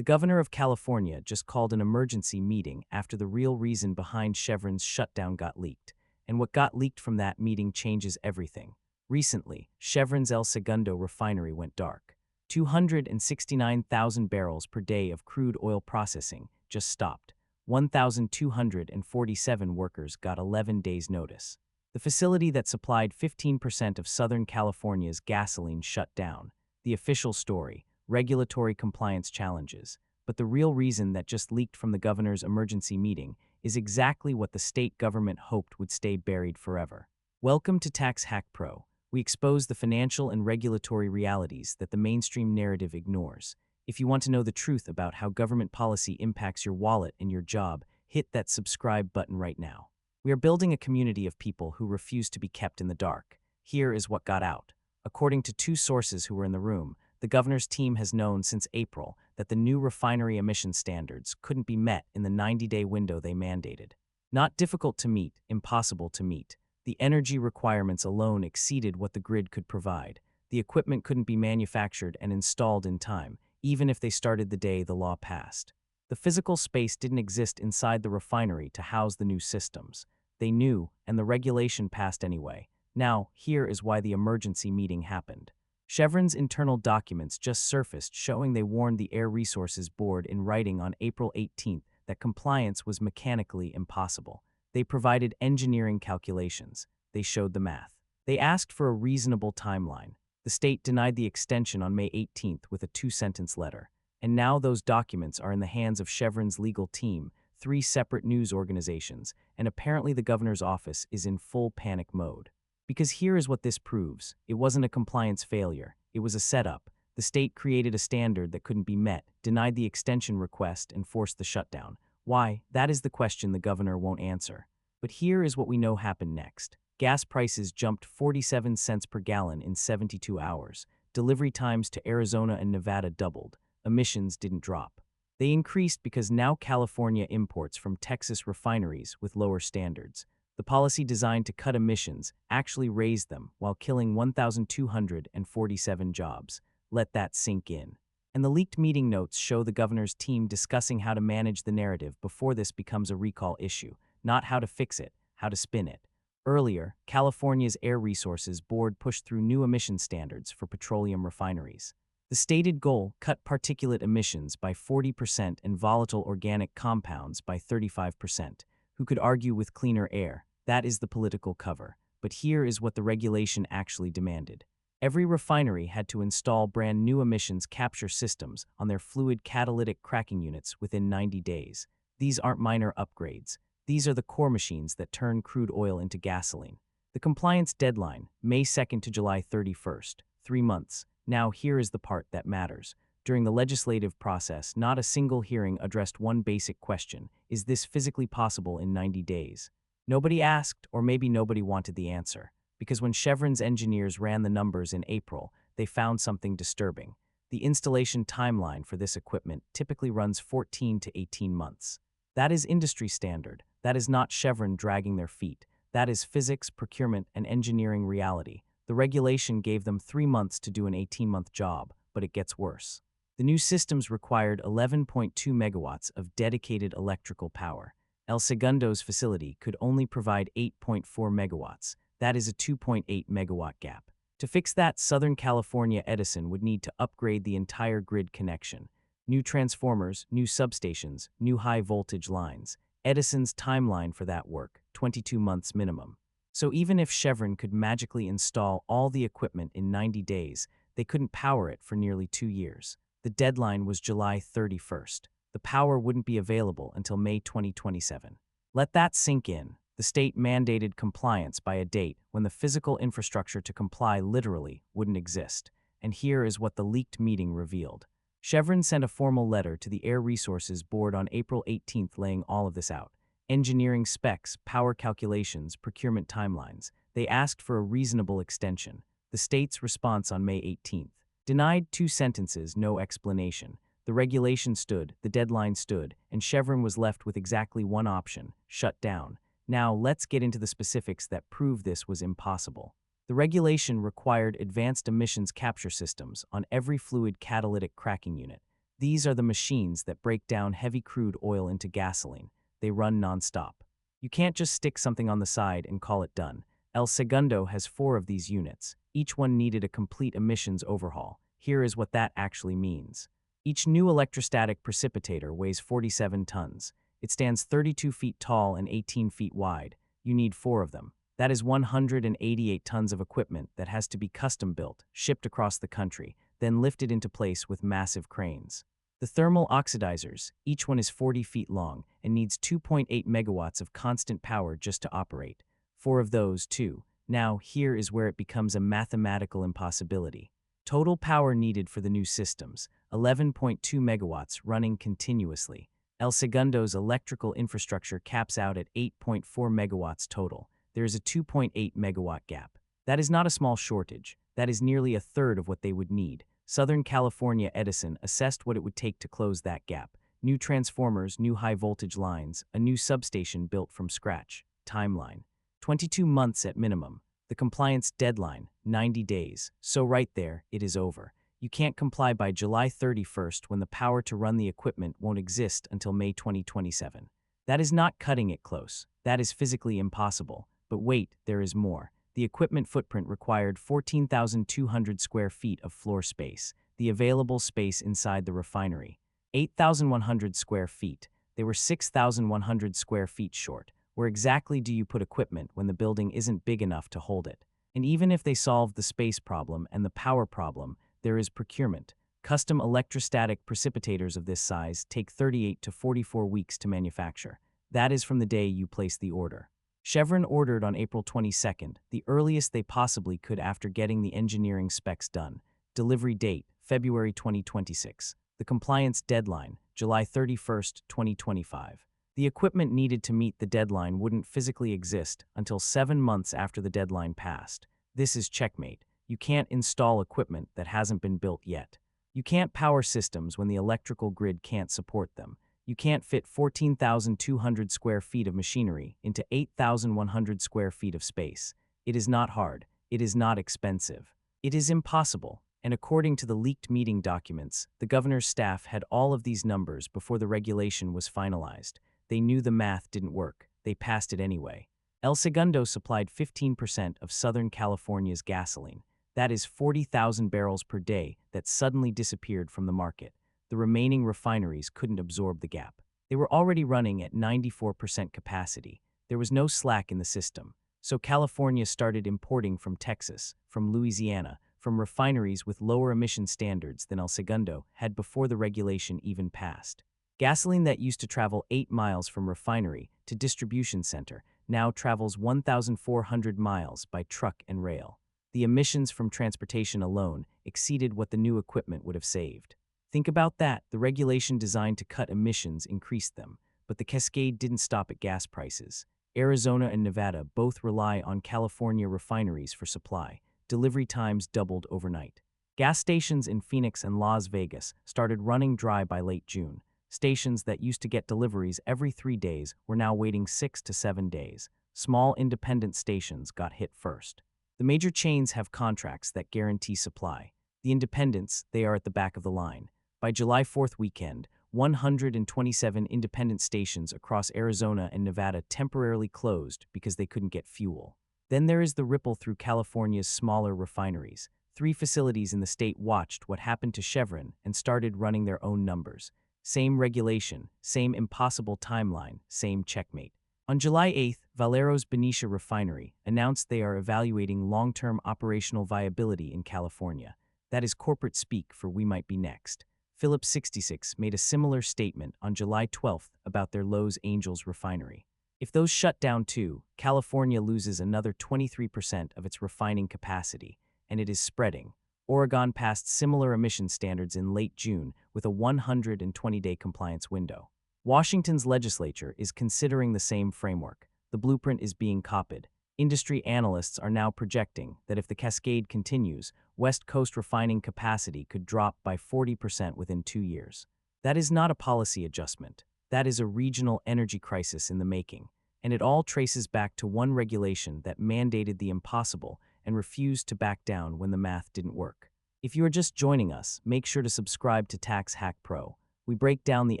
The governor of California just called an emergency meeting after the real reason behind Chevron's shutdown got leaked. And what got leaked from that meeting changes everything. Recently, Chevron's El Segundo refinery went dark. 269,000 barrels per day of crude oil processing just stopped. 1,247 workers got 11 days' notice. The facility that supplied 15% of Southern California's gasoline shut down. The official story: regulatory compliance challenges. But the real reason that just leaked from the governor's emergency meeting is exactly what the state government hoped would stay buried forever. Welcome to Tax Hack Pro. We expose the financial and regulatory realities that the mainstream narrative ignores. If you want to know the truth about how government policy impacts your wallet and your job, hit that subscribe button right now. We are building a community of people who refuse to be kept in the dark. Here is what got out. According to two sources who were in the room, the governor's team has known since April that the new refinery emission standards couldn't be met in the 90-day window they mandated. Not difficult to meet, impossible to meet. The energy requirements alone exceeded what the grid could provide. The equipment couldn't be manufactured and installed in time, even if they started the day the law passed. The physical space didn't exist inside the refinery to house the new systems. They knew, and the regulation passed anyway. Now, here is why the emergency meeting happened. Chevron's internal documents just surfaced showing they warned the Air Resources Board in writing on April 18 that compliance was mechanically impossible. They provided engineering calculations. They showed the math. They asked for a reasonable timeline. The state denied the extension on May 18 with a two-sentence letter. And now those documents are in the hands of Chevron's legal team, 3 separate news organizations, and apparently the governor's office is in full panic mode. Because here is what this proves. It wasn't a compliance failure. It was a setup. The state created a standard that couldn't be met, denied the extension request, and forced the shutdown. Why? That is the question the governor won't answer. But here is what we know happened next. Gas prices jumped 47 cents per gallon in 72 hours. Delivery times to Arizona and Nevada doubled. Emissions didn't drop. They increased because now California imports from Texas refineries with lower standards. The policy designed to cut emissions actually raised them while killing 1,247 jobs. Let that sink in. And the leaked meeting notes show the governor's team discussing how to manage the narrative before this becomes a recall issue, not how to fix it, how to spin it. Earlier, California's Air Resources Board pushed through new emission standards for petroleum refineries. The stated goal: cut particulate emissions by 40% and volatile organic compounds by 35%. Who could argue with cleaner air? That is the political cover. But here is what the regulation actually demanded. Every refinery had to install brand new emissions capture systems on their fluid catalytic cracking units within 90 days. These aren't minor upgrades. These are the core machines that turn crude oil into gasoline. The compliance deadline, May 2nd to July 31st, 3 months. Now here is the part that matters. During the legislative process, not a single hearing addressed one basic question: is this physically possible in 90 days? Nobody asked, or maybe nobody wanted the answer. Because when Chevron's engineers ran the numbers in April, they found something disturbing. The installation timeline for this equipment typically runs 14 to 18 months. That is industry standard. That is not Chevron dragging their feet. That is physics, procurement, and engineering reality. The regulation gave them 3 months to do an 18-month job, but it gets worse. The new systems required 11.2 megawatts of dedicated electrical power. El Segundo's facility could only provide 8.4 megawatts. That is a 2.8 megawatt gap. To fix that, Southern California Edison would need to upgrade the entire grid connection. New transformers, new substations, new high-voltage lines. Edison's timeline for that work, 22 months minimum. So even if Chevron could magically install all the equipment in 90 days, they couldn't power it for nearly 2 years. The deadline was July 31st. The power wouldn't be available until May 2027. Let that sink in. The state mandated compliance by a date when the physical infrastructure to comply literally wouldn't exist. And here is what the leaked meeting revealed. Chevron sent a formal letter to the Air Resources Board on April 18th laying all of this out. Engineering specs, power calculations, procurement timelines. They asked for a reasonable extension. The state's response on May 18th. Denied 2 sentences, no explanation. The regulation stood, the deadline stood, and Chevron was left with exactly one option: shut down. Now let's get into the specifics that prove this was impossible. The regulation required advanced emissions capture systems on every fluid catalytic cracking unit. These are the machines that break down heavy crude oil into gasoline. They run nonstop. You can't just stick something on the side and call it done. El Segundo has 4 of these units. Each one needed a complete emissions overhaul. Here is what that actually means. Each new electrostatic precipitator weighs 47 tons. It stands 32 feet tall and 18 feet wide. You need 4 of them. That is 188 tons of equipment that has to be custom built, shipped across the country, then lifted into place with massive cranes. The thermal oxidizers, each one is 40 feet long and needs 2.8 megawatts of constant power just to operate. 4 of those, too. Now, here is where it becomes a mathematical impossibility. Total power needed for the new systems, 11.2 megawatts running continuously. El Segundo's electrical infrastructure caps out at 8.4 megawatts total. There is a 2.8 megawatt gap. That is not a small shortage. That is nearly a third of what they would need. Southern California Edison assessed what it would take to close that gap. New transformers, new high-voltage lines, a new substation built from scratch. Timeline: 22 months at minimum. The compliance deadline: 90 days. So right there, it is over. You can't comply by July 31st when the power to run the equipment won't exist until May 2027. That is not cutting it close. That is physically impossible. But wait, there is more. The equipment footprint required 14,200 square feet of floor space, the available space inside the refinery. 8,100 square feet. They were 6,100 square feet short. Where exactly do you put equipment when the building isn't big enough to hold it? And even if they solved the space problem and the power problem, there is procurement. Custom electrostatic precipitators of this size take 38 to 44 weeks to manufacture. That is from the day you place the order. Chevron ordered on April 22nd, the earliest they possibly could after getting the engineering specs done. Delivery date, February 2026. The compliance deadline, July 31st, 2025. The equipment needed to meet the deadline wouldn't physically exist until 7 months after the deadline passed. This is checkmate. You can't install equipment that hasn't been built yet. You can't power systems when the electrical grid can't support them. You can't fit 14,200 square feet of machinery into 8,100 square feet of space. It is not hard. It is not expensive. It is impossible. And according to the leaked meeting documents, the governor's staff had all of these numbers before the regulation was finalized. They knew the math didn't work. They passed it anyway. El Segundo supplied 15% of Southern California's gasoline. That is 40,000 barrels per day that suddenly disappeared from the market. The remaining refineries couldn't absorb the gap. They were already running at 94% capacity. There was no slack in the system. So California started importing from Texas, from Louisiana, from refineries with lower emission standards than El Segundo had before the regulation even passed. Gasoline that used to travel 8 miles from refinery to distribution center now travels 1,400 miles by truck and rail. The emissions from transportation alone exceeded what the new equipment would have saved. Think about that. The regulation designed to cut emissions increased them, but the cascade didn't stop at gas prices. Arizona and Nevada both rely on California refineries for supply. Delivery times doubled overnight. Gas stations in Phoenix and Las Vegas started running dry by late June. Stations that used to get deliveries every 3 days were now waiting 6 to 7 days. Small independent stations got hit first. The major chains have contracts that guarantee supply. The independents, they are at the back of the line. By July 4th weekend, 127 independent stations across Arizona and Nevada temporarily closed because they couldn't get fuel. Then there is the ripple through California's smaller refineries. 3 facilities in the state watched what happened to Chevron and started running their own numbers. Same regulation, same impossible timeline, same checkmate. On July 8th, Valero's Benicia Refinery announced they are evaluating long-term operational viability in California. That is corporate speak for we might be next. Phillips 66 made a similar statement on July 12th about their Los Angeles refinery. If those shut down too, California loses another 23% of its refining capacity, and it is spreading. Oregon passed similar emission standards in late June with a 120-day compliance window. Washington's legislature is considering the same framework. The blueprint is being copied. Industry analysts are now projecting that if the cascade continues, West Coast refining capacity could drop by 40% within 2 years. That is not a policy adjustment. That is a regional energy crisis in the making, and it all traces back to one regulation that mandated the impossible and refused to back down when the math didn't work. If you are just joining us, make sure to subscribe to Tax Hack Pro. We break down the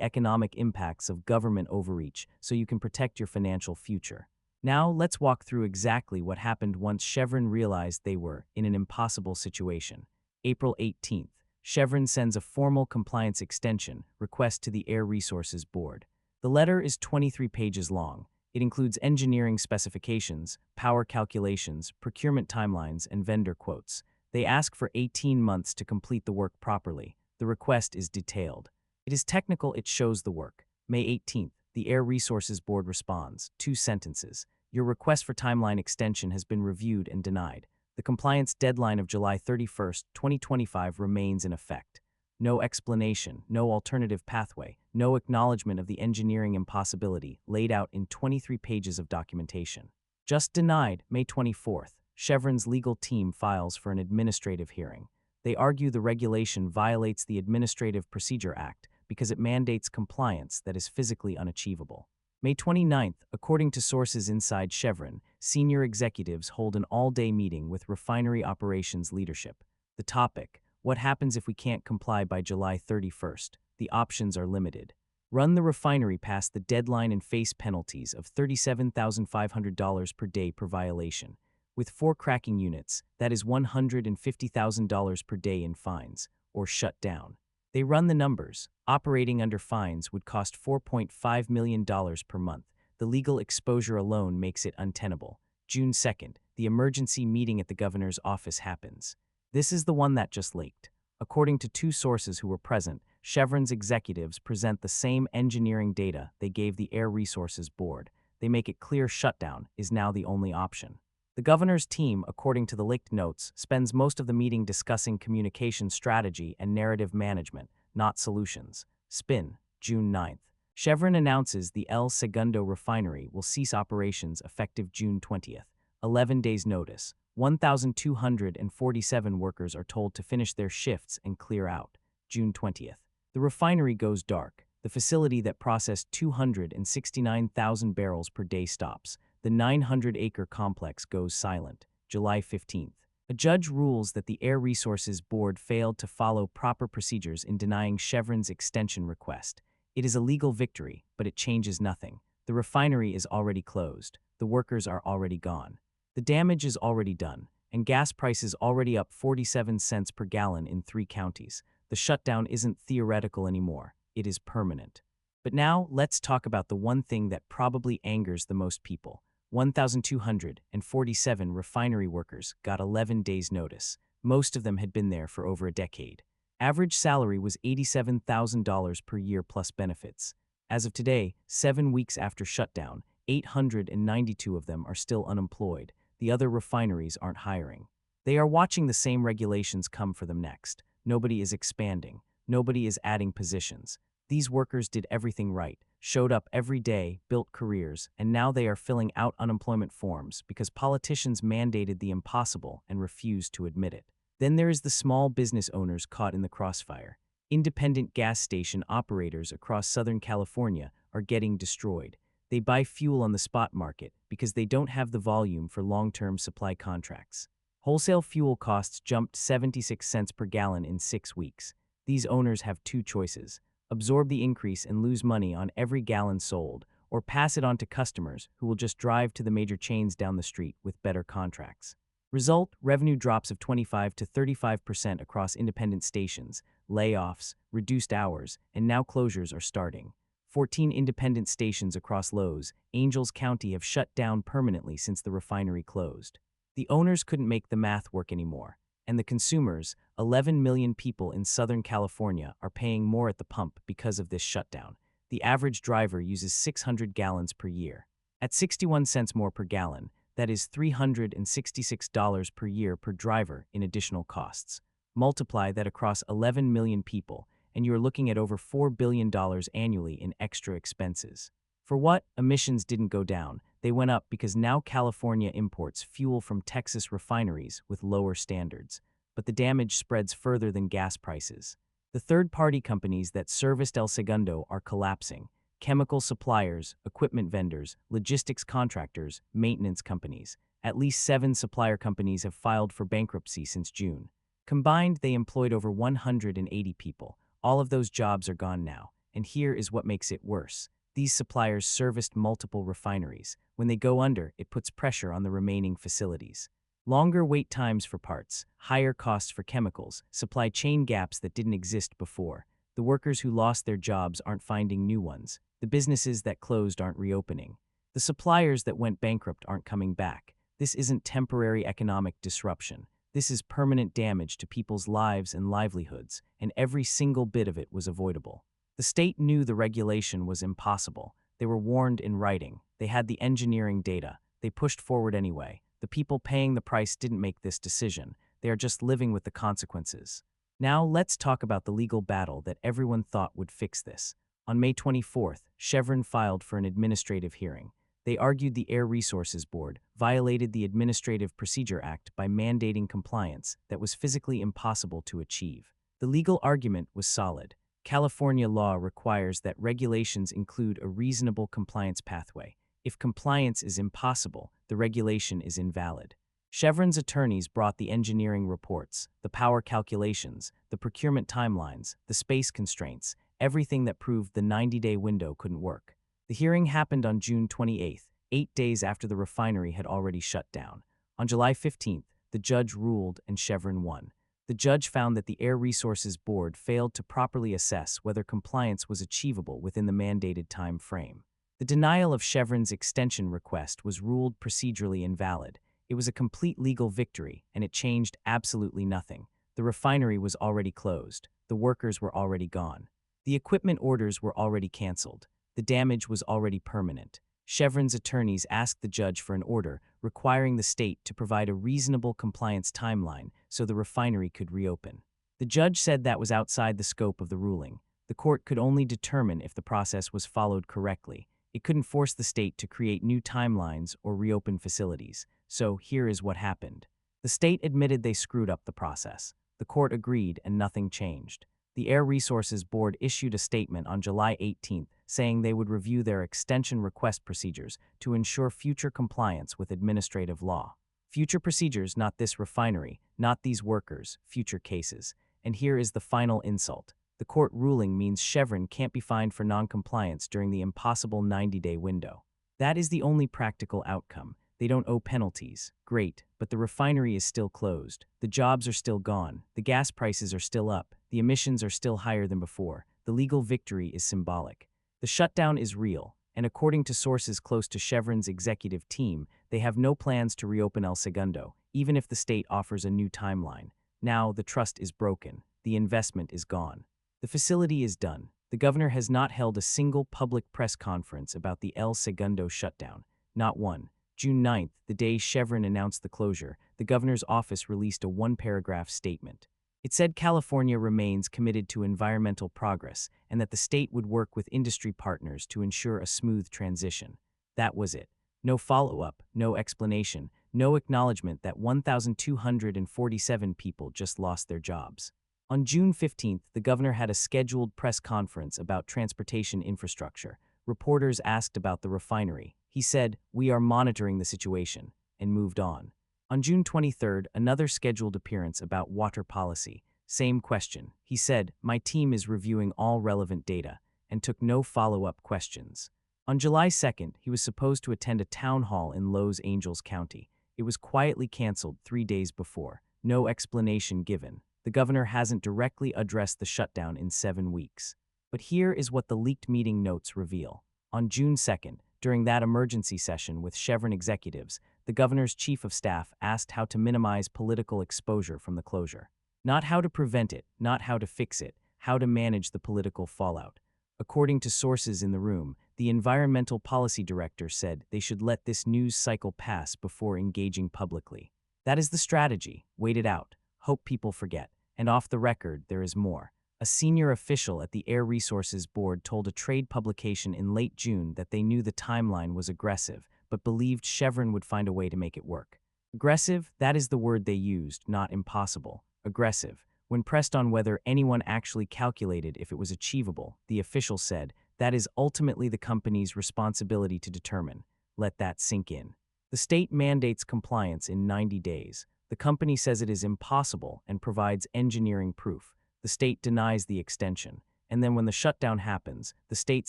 economic impacts of government overreach so you can protect your financial future. Now, let's walk through exactly what happened once Chevron realized they were in an impossible situation. April 18th, Chevron sends a formal compliance extension request to the Air Resources Board. The letter is 23 pages long. It includes engineering specifications, power calculations, procurement timelines, and vendor quotes. They ask for 18 months to complete the work properly. The request is detailed. It is technical, it shows the work. May 18th, the Air Resources Board responds. 2 sentences. Your request for timeline extension has been reviewed and denied. The compliance deadline of July 31st, 2025 remains in effect. No explanation, no alternative pathway, no acknowledgement of the engineering impossibility laid out in 23 pages of documentation. Just denied. May 24th. Chevron's legal team files for an administrative hearing. They argue the regulation violates the Administrative Procedure Act because it mandates compliance that is physically unachievable. May 29th, according to sources inside Chevron, senior executives hold an all-day meeting with refinery operations leadership. The topic: what happens if we can't comply by July 31st? The options are limited. Run the refinery past the deadline and face penalties of $37,500 per day per violation. With 4 cracking units, that is $150,000 per day in fines, or shut down. They run the numbers. Operating under fines would cost $4.5 million per month. The legal exposure alone makes it untenable. June 2nd, the emergency meeting at the governor's office happens. This is the one that just leaked. According to 2 sources who were present, Chevron's executives present the same engineering data they gave the Air Resources Board. They make it clear shutdown is now the only option. The governor's team, according to the leaked notes, spends most of the meeting discussing communication strategy and narrative management, not solutions. Spin, June 9th. Chevron announces the El Segundo refinery will cease operations effective June 20th. 11 days notice. 1,247 workers are told to finish their shifts and clear out. June 20th. The refinery goes dark. The facility that processed 269,000 barrels per day stops. The 900-acre complex goes silent. July 15th. A judge rules that the Air Resources Board failed to follow proper procedures in denying Chevron's extension request. It is a legal victory, but it changes nothing. The refinery is already closed. The workers are already gone. The damage is already done, and gas prices already up 47 cents per gallon in 3 counties. The shutdown isn't theoretical anymore. It is permanent. But now, let's talk about the one thing that probably angers the most people. 1,247 refinery workers got 11 days' notice. Most of them had been there for over a decade. Average salary was $87,000 per year plus benefits. As of today, 7 weeks after shutdown, 892 of them are still unemployed. The other refineries aren't hiring. They are watching the same regulations come for them next. Nobody is expanding. Nobody is adding positions. These workers did everything right, showed up every day, built careers, and now they are filling out unemployment forms because politicians mandated the impossible and refused to admit it. Then there is the small business owners caught in the crossfire. Independent gas station operators across Southern California are getting destroyed. They buy fuel on the spot market because they don't have the volume for long-term supply contracts. Wholesale fuel costs jumped 76 cents per gallon in 6 weeks. These owners have 2 choices: absorb the increase and lose money on every gallon sold, or pass it on to customers who will just drive to the major chains down the street with better contracts. Result: revenue drops of 25 to 35% across independent stations, layoffs, reduced hours, and now closures are starting. 14 independent stations across Lowe's, Angels County have shut down permanently since the refinery closed. The owners couldn't make the math work anymore, and the consumers, 11 million people in Southern California, are paying more at the pump because of this shutdown. The average driver uses 600 gallons per year. At 61 cents more per gallon, that is $366 per year per driver in additional costs. Multiply that across 11 million people, and you are looking at over $4 billion annually in extra expenses. For what? Emissions didn't go down. They went up because now California imports fuel from Texas refineries with lower standards. But the damage spreads further than gas prices. The third-party companies that serviced El Segundo are collapsing. Chemical suppliers, equipment vendors, logistics contractors, maintenance companies. At least 7 supplier companies have filed for bankruptcy since June. Combined, they employed over 180 people. All of those jobs are gone now. And here is what makes it worse. These suppliers serviced multiple refineries. When they go under, it puts pressure on the remaining facilities. Longer wait times for parts, higher costs for chemicals, supply chain gaps that didn't exist before. The workers who lost their jobs aren't finding new ones. The businesses that closed aren't reopening. The suppliers that went bankrupt aren't coming back. This isn't temporary economic disruption. This is permanent damage to people's lives and livelihoods, and every single bit of it was avoidable. The state knew the regulation was impossible. They were warned in writing. They had the engineering data. They pushed forward anyway. The people paying the price didn't make this decision. They are just living with the consequences. Now let's talk about the legal battle that everyone thought would fix this. On May 24th, Chevron filed for an administrative hearing. They argued the Air Resources Board violated the Administrative Procedure Act by mandating compliance that was physically impossible to achieve. The legal argument was solid. California law requires that regulations include a reasonable compliance pathway. If compliance is impossible, the regulation is invalid. Chevron's attorneys brought the engineering reports, the power calculations, the procurement timelines, the space constraints, everything that proved the 90-day window couldn't work. The hearing happened on June 28th, 8 days after the refinery had already shut down. On July 15th, the judge ruled and Chevron won. The judge found that the Air Resources Board failed to properly assess whether compliance was achievable within the mandated time frame. The denial of Chevron's extension request was ruled procedurally invalid. It was a complete legal victory, and it changed absolutely nothing. The refinery was already closed. The workers were already gone. The equipment orders were already canceled. The damage was already permanent. Chevron's attorneys asked the judge for an order requiring the state to provide a reasonable compliance timeline so the refinery could reopen. The judge said that was outside the scope of the ruling. The court could only determine if the process was followed correctly. It couldn't force the state to create new timelines or reopen facilities. So here is what happened. The state admitted they screwed up the process. The court agreed and nothing changed. The Air Resources Board issued a statement on July 18th saying they would review their extension request procedures to ensure future compliance with administrative law. Future procedures, not this refinery, not these workers, future cases. And here is the final insult. The court ruling means Chevron can't be fined for non-compliance during the impossible 90-day window. That is the only practical outcome. They don't owe penalties. Great, but the refinery is still closed. The jobs are still gone. The gas prices are still up. The emissions are still higher than before. The legal victory is symbolic. The shutdown is real, and according to sources close to Chevron's executive team, they have no plans to reopen El Segundo, even if the state offers a new timeline. Now, the trust is broken. The investment is gone. The facility is done. The governor has not held a single public press conference about the El Segundo shutdown. Not one. June 9th, the day Chevron announced the closure, the governor's office released a one-paragraph statement. It said California remains committed to environmental progress and that the state would work with industry partners to ensure a smooth transition. That was it. No follow-up, no explanation, no acknowledgement that 1,247 people just lost their jobs. On June 15th, the governor had a scheduled press conference about transportation infrastructure. Reporters asked about the refinery. He said, "We are monitoring the situation," and moved on. On June 23rd, another scheduled appearance about water policy. Same question. He said, "My team is reviewing all relevant data," and took no follow-up questions. On July 2nd, he was supposed to attend a town hall in Los Angeles County. It was quietly canceled 3 days before. No explanation given. The governor hasn't directly addressed the shutdown in 7 weeks. But here is what the leaked meeting notes reveal. On June 2nd, during that emergency session with Chevron executives, the governor's chief of staff asked how to minimize political exposure from the closure. Not how to prevent it, not how to fix it, how to manage the political fallout. According to sources in the room, the environmental policy director said they should let this news cycle pass before engaging publicly. That is the strategy. Wait it out. Hope people forget. And off the record, there is more. A senior official at the Air Resources Board told a trade publication in late June that they knew the timeline was aggressive, but believed Chevron would find a way to make it work. Aggressive, that is the word they used, not impossible. Aggressive. When pressed on whether anyone actually calculated if it was achievable, the official said, "That is ultimately the company's responsibility to determine. Let that sink in." The state mandates compliance in 90 days. The company says it is impossible and provides engineering proof. The state denies the extension. And then when the shutdown happens, the state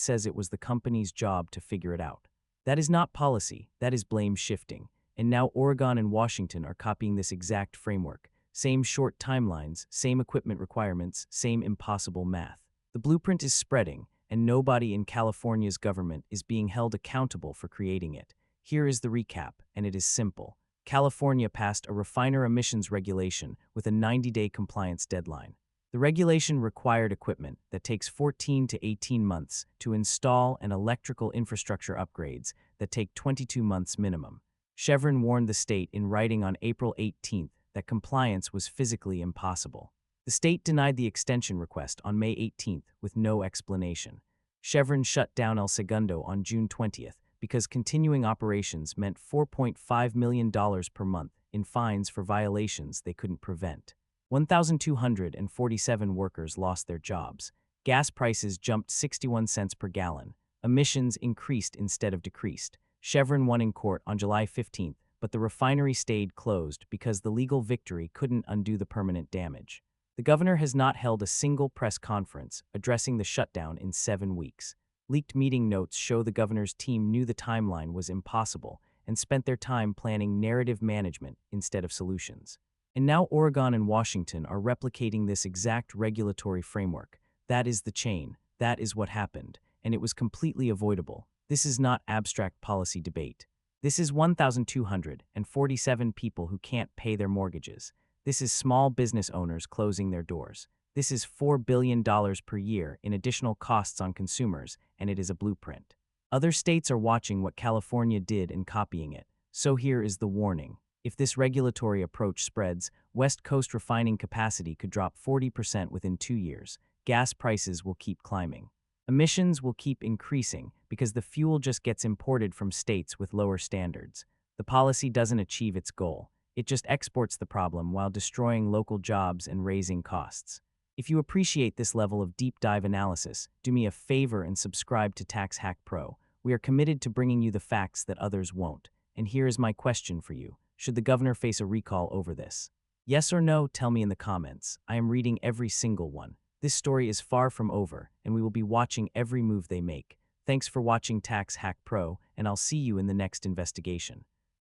says it was the company's job to figure it out. That is not policy, that is blame shifting. And now Oregon and Washington are copying this exact framework. Same short timelines, same equipment requirements, same impossible math. The blueprint is spreading, and nobody in California's government is being held accountable for creating it. Here is the recap, and it is simple. California passed a refiner emissions regulation with a 90-day compliance deadline. The regulation required equipment that takes 14 to 18 months to install and electrical infrastructure upgrades that take 22 months minimum. Chevron warned the state in writing on April 18 that compliance was physically impossible. The state denied the extension request on May 18 with no explanation. Chevron shut down El Segundo on June 20 because continuing operations meant $4.5 million per month in fines for violations they couldn't prevent. 1,247 workers lost their jobs. Gas prices jumped 61 cents per gallon. Emissions increased instead of decreased. Chevron won in court on July 15, but the refinery stayed closed because the legal victory couldn't undo the permanent damage. The governor has not held a single press conference addressing the shutdown in 7 weeks. Leaked meeting notes show the governor's team knew the timeline was impossible and spent their time planning narrative management instead of solutions. And now Oregon and Washington are replicating this exact regulatory framework. That is the chain. That is what happened. And it was completely avoidable. This is not abstract policy debate. This is 1,247 people who can't pay their mortgages. This is small business owners closing their doors. This is $4 billion per year in additional costs on consumers, and it is a blueprint. Other states are watching what California did and copying it. So here is the warning. If this regulatory approach spreads, West Coast refining capacity could drop 40% within 2 years. Gas prices will keep climbing. Emissions will keep increasing because the fuel just gets imported from states with lower standards. The policy doesn't achieve its goal. It just exports the problem while destroying local jobs and raising costs. If you appreciate this level of deep dive analysis, do me a favor and subscribe to Tax Hack Pro. We are committed to bringing you the facts that others won't. And here is my question for you. Should the governor face a recall over this? Yes or no, tell me in the comments. I am reading every single one. This story is far from over, and we will be watching every move they make. Thanks for watching Tax Hack Pro, and I'll see you in the next investigation.